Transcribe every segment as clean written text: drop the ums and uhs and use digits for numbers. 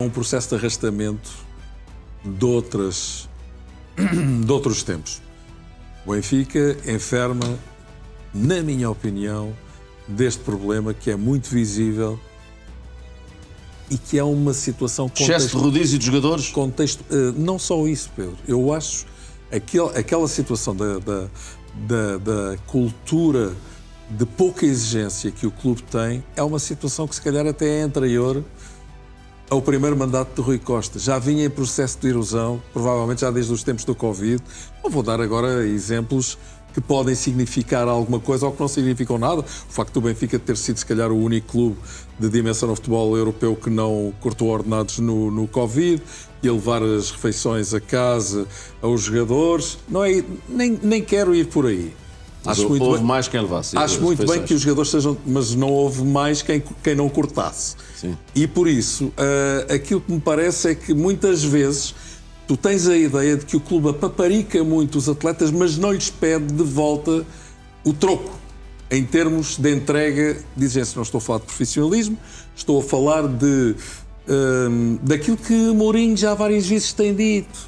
um processo de arrastamento de outros tempos. O Benfica enferma, na minha opinião, deste problema que é muito visível e que é uma situação... Excesso de rodízio de jogadores? Não só isso, Pedro. Eu acho aquela situação da cultura de pouca exigência que o clube tem é uma situação que se calhar até é anterior ao primeiro mandato de Rui Costa. Já vinha em processo de erosão, provavelmente já desde os tempos do Covid. Não vou dar agora exemplos que podem significar alguma coisa ou que não significam nada. O facto do Benfica ter sido, se calhar, o único clube de dimensão no futebol europeu que não cortou ordenados no Covid e a levar as refeições a casa aos jogadores. Não é, nem quero ir por aí. Houve mais quem levasse. Acho muito bem que os jogadores sejam, mas não houve mais quem não cortasse. Sim. E por isso, aquilo que me parece é que muitas vezes tu tens a ideia de que o clube apaparica muito os atletas, mas não lhes pede de volta o troco. Em termos de entrega, dizem-se, não estou a falar de profissionalismo, estou a falar daquilo que Mourinho já várias vezes tem dito.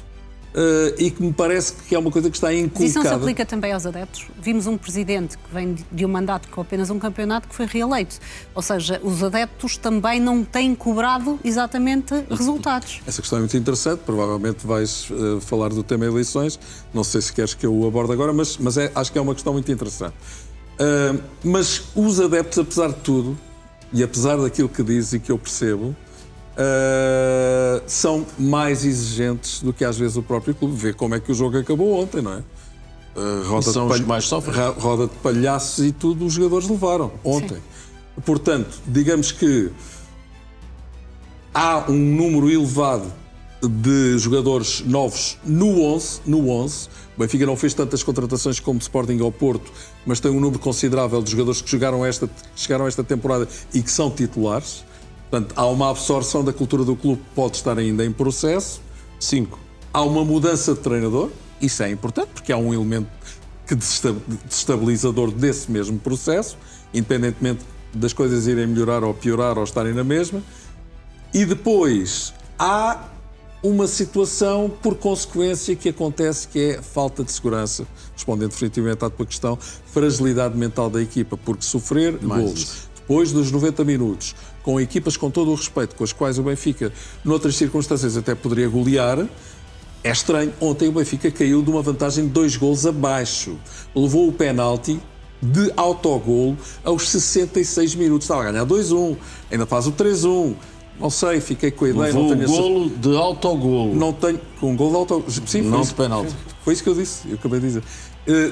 E que me parece que é uma coisa que está inculcada. Isso não se aplica também aos adeptos? Vimos um presidente que vem de um mandato com apenas um campeonato que foi reeleito. Ou seja, os adeptos também não têm cobrado exatamente resultados. Essa questão é muito interessante. Provavelmente vais falar do tema eleições. Não sei se queres que eu o aborde agora, mas acho que é uma questão muito interessante. Mas os adeptos, apesar de tudo, e apesar daquilo que diz e que eu percebo, são mais exigentes do que às vezes o próprio clube. Vê como é que o jogo acabou ontem, não é? São os que mais sofrem. Roda de palhaços e tudo os jogadores levaram ontem. Sim. Portanto, digamos que há um número elevado de jogadores novos no 11. O Benfica não fez tantas contratações como o Sporting ao Porto, mas tem um número considerável de jogadores que chegaram esta temporada e que são titulares. Portanto, há uma absorção da cultura do clube que pode estar ainda em processo. 5. Há uma mudança de treinador. Isso é importante, porque há um elemento destabilizador desse mesmo processo, independentemente das coisas irem melhorar ou piorar ou estarem na mesma. E depois há uma situação, por consequência, que acontece, que é a falta de segurança, respondendo definitivamente à tua questão, fragilidade mental da equipa, porque sofrer golos depois dos 90 minutos, com equipas com todo o respeito, com as quais o Benfica, noutras circunstâncias, até poderia golear, é estranho. Ontem o Benfica caiu de uma vantagem de 2 golos abaixo. Levou o penalti de autogolo aos 66 minutos. Estava a ganhar 2-1, ainda faz o 3-1. Não sei, fiquei com a ideia. Levou o golo de autogolo. Não tenho... Com um golo de autogolo. Sim, não de penalti. Foi isso que eu disse, eu acabei de dizer.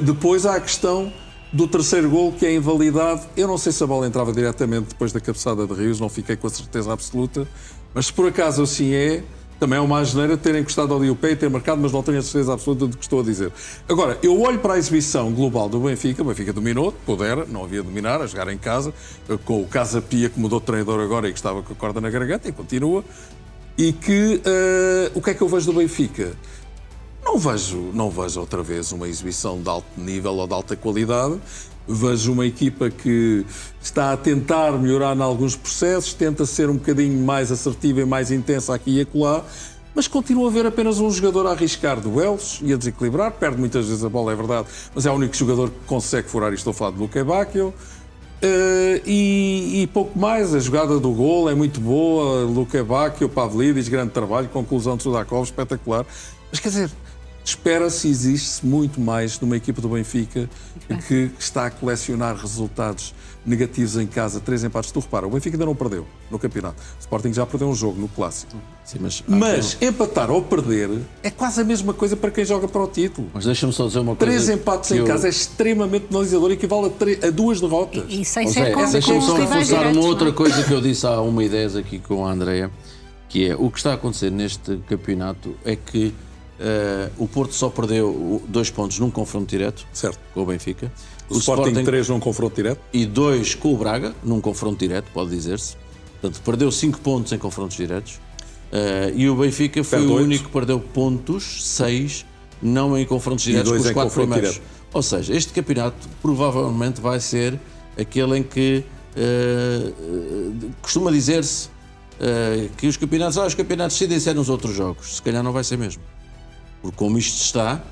Depois há a questão do terceiro golo, que é invalidado. Eu não sei se a bola entrava diretamente depois da cabeçada de Rios, não fiquei com a certeza absoluta, mas se por acaso assim é, também é uma asneira ter encostado ali o pé e ter marcado, mas não tenho a certeza absoluta do que estou a dizer. Agora, eu olho para a exibição global do Benfica. O Benfica dominou, pudera, não havia de dominar, a jogar em casa, com o Casa Pia que mudou de treinador agora e que estava com a corda na garganta e continua. E que, o que é que eu vejo do Benfica? Não vejo outra vez uma exibição de alto nível ou de alta qualidade. Vejo uma equipa que está a tentar melhorar em alguns processos, tenta ser um bocadinho mais assertiva e mais intensa aqui e acolá, mas continua a ver apenas um jogador a arriscar duelos e a desequilibrar. Perde muitas vezes a bola, é verdade, mas é o único jogador que consegue furar. Estou a falar de Luque Bacchio. E pouco mais. A jogada do gol é muito boa. Luque Bacchio, Pavlidis, grande trabalho, conclusão de Sudakov, espetacular. Mas quer dizer, espera-se, existe muito mais numa equipa do Benfica que está a colecionar resultados negativos em casa, 3 empates. Tu repara, o Benfica ainda não perdeu no campeonato. O Sporting já perdeu um jogo no Clássico. Sim, mas empatar ou perder é quase a mesma coisa para quem joga para o título. Mas deixa-me só dizer uma coisa. 3 empates em casa é extremamente penalizador, equivale a 2 derrotas. E sem ser com deixa-me só reforçar uma outra não? coisa que eu disse há 1h10 aqui com a Andreia, que é o que está a acontecer neste campeonato é que o Porto só perdeu 2 pontos num confronto direto, certo, com o Benfica. O Sporting 3 num confronto direto. E 2 com o Braga, num confronto direto, pode dizer-se. Portanto, perdeu 5 pontos em confrontos diretos. E o Benfica foi o único que perdeu pontos, 6, não em confrontos diretos, com os 4 primeiros. Direto. Ou seja, este campeonato provavelmente vai ser aquele em que costuma dizer-se que os campeonatos decidem ser nos outros jogos. Se calhar não vai ser mesmo. Porque como isto está,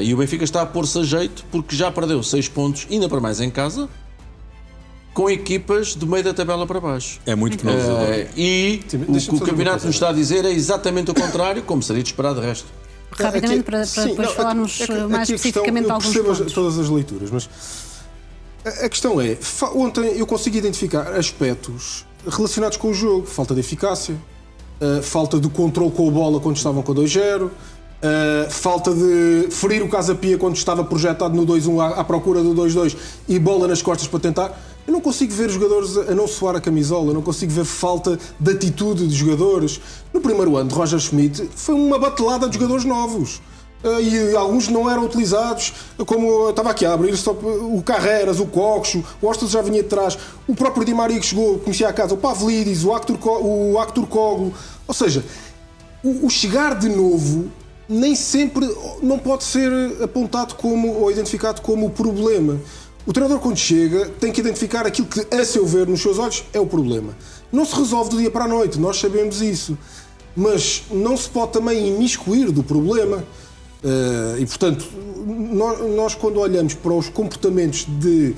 e o Benfica está a pôr-se a jeito porque já perdeu 6 pontos, ainda para mais em casa, com equipas do meio da tabela para baixo. É muito penalizador. E o que o campeonato nos está a dizer é exatamente o contrário, como seria de esperar de resto. Rapidamente, para depois falarmos mais especificamente de alguns pontos. Eu percebo todas as leituras, mas a questão é, ontem eu consigo identificar aspectos relacionados com o jogo. Falta de eficácia, falta de controle com a bola quando estavam com 2-0, falta de ferir o Casa Pia quando estava projetado no 2-1 à procura do 2-2 e bola nas costas para tentar. Eu não consigo ver jogadores a não suar a camisola, eu não consigo ver falta de atitude de jogadores. No primeiro ano de Roger Schmidt foi uma batelada de jogadores novos. E alguns não eram utilizados, como eu estava aqui a abrir, só o Carreras, o Coxo, o Ostas já vinha de trás, o próprio Di Maria que chegou, conhecia a casa, o Pavlidis, o Actur Koglu. Ou seja, o chegar de novo nem sempre não pode ser apontado como, ou identificado como o problema. O treinador, quando chega, tem que identificar aquilo que, a seu ver, nos seus olhos, é o problema. Não se resolve do dia para a noite, nós sabemos isso. Mas não se pode também imiscuir do problema. E, portanto, nós quando olhamos para os comportamentos de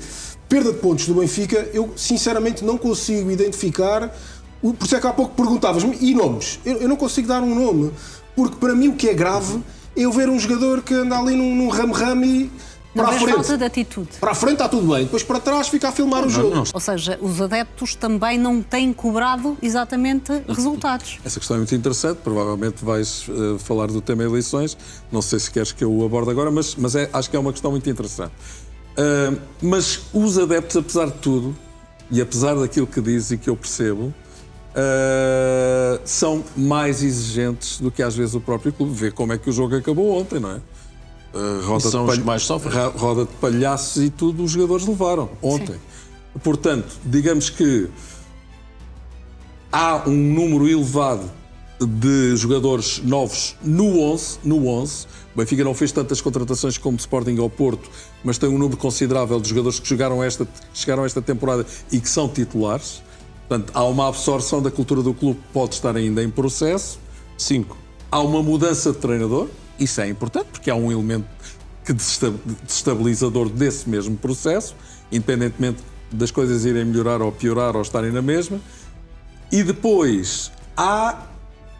perda de pontos do Benfica, eu, sinceramente, não consigo identificar. Por isso é que há pouco perguntavas-me, e nomes? Eu não consigo dar um nome. Porque, para mim, o que é grave é eu ver um jogador que anda ali num ramo-ramo e... Não para a frente. falta de atitude. Para a frente está tudo bem, depois para trás fica a filmar o jogo. Ou seja, os adeptos também não têm cobrado exatamente resultados. Essa questão é muito interessante, provavelmente vais falar do tema eleições, não sei se queres que eu o aborde agora, mas acho que é uma questão muito interessante. Mas os adeptos, apesar de tudo, e apesar daquilo que diz e que eu percebo, são mais exigentes do que às vezes o próprio clube. Vê como é que o jogo acabou ontem, não é? São os que mais sofrem. Roda de palhaços e tudo os jogadores levaram ontem. Sim. Portanto, digamos que há um número elevado de jogadores novos no 11. O Benfica não fez tantas contratações como o Sporting ao Porto, mas tem um número considerável de jogadores que chegaram esta temporada e que são titulares. Portanto, há uma absorção da cultura do clube que pode estar ainda em processo. 5. Há uma mudança de treinador. Isso é importante, porque há um elemento que desestabilizador desse mesmo processo, independentemente das coisas irem melhorar ou piorar ou estarem na mesma. E depois há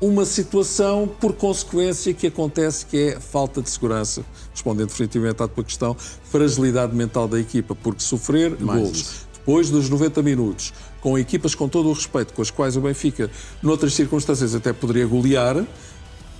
uma situação, por consequência, que acontece, que é a falta de segurança, respondendo definitivamente à tua questão, fragilidade mental da equipa, porque sofrer golos depois dos 90 minutos, com equipas com todo o respeito, com as quais o Benfica, noutras circunstâncias, até poderia golear.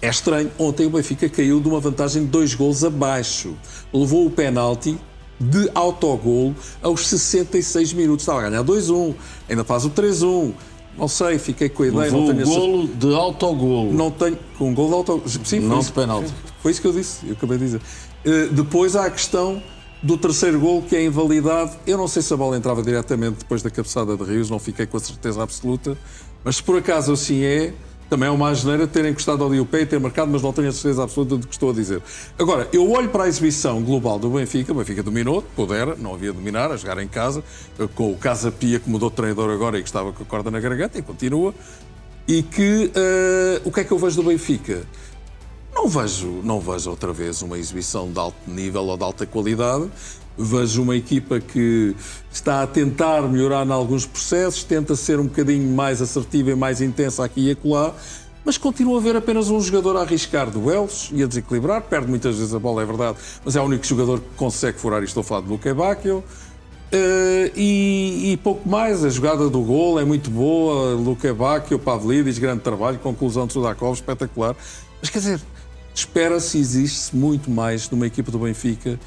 É estranho, ontem o Benfica caiu de uma vantagem de 2 golos abaixo. Levou o penalti de autogolo aos 66 minutos. Estava a ganhar 2-1, ainda faz o 3-1. Não sei, fiquei com a ideia. Levou não tenho um golo de autogolo. Não tenho, com um golo de autogolo. Sim, não de penalti. Foi isso que eu disse, eu acabei de dizer. Depois há a questão do terceiro golo, que é invalidado. Eu não sei se a bola entrava diretamente depois da cabeçada de Rios, não fiquei com a certeza absoluta. Mas se por acaso assim é... Também é uma asneira ter encostado ali o pé e ter marcado, mas não tenho a certeza absoluta do que estou a dizer. Agora, eu olho para a exibição global do Benfica. O Benfica dominou, pudera, não havia de dominar, a jogar em casa, com o Casa Pia que mudou de treinador agora e que estava com a corda na garganta e continua. E que, o que é que eu vejo do Benfica? Não vejo outra vez uma exibição de alto nível ou de alta qualidade. Vejo uma equipa que está a tentar melhorar em alguns processos, tenta ser um bocadinho mais assertiva e mais intensa aqui e acolá, mas continua a ver apenas um jogador a arriscar duelos e a desequilibrar, perde muitas vezes a bola, é verdade, mas é o único jogador que consegue furar, estou a falar de Luque Bacchio, e pouco mais. A jogada do gol é muito boa, Luque Bacchio, Pavlidis, grande trabalho, conclusão de Sudakov, espetacular, mas quer dizer... Espera-se e existe-se muito mais numa equipa do Benfica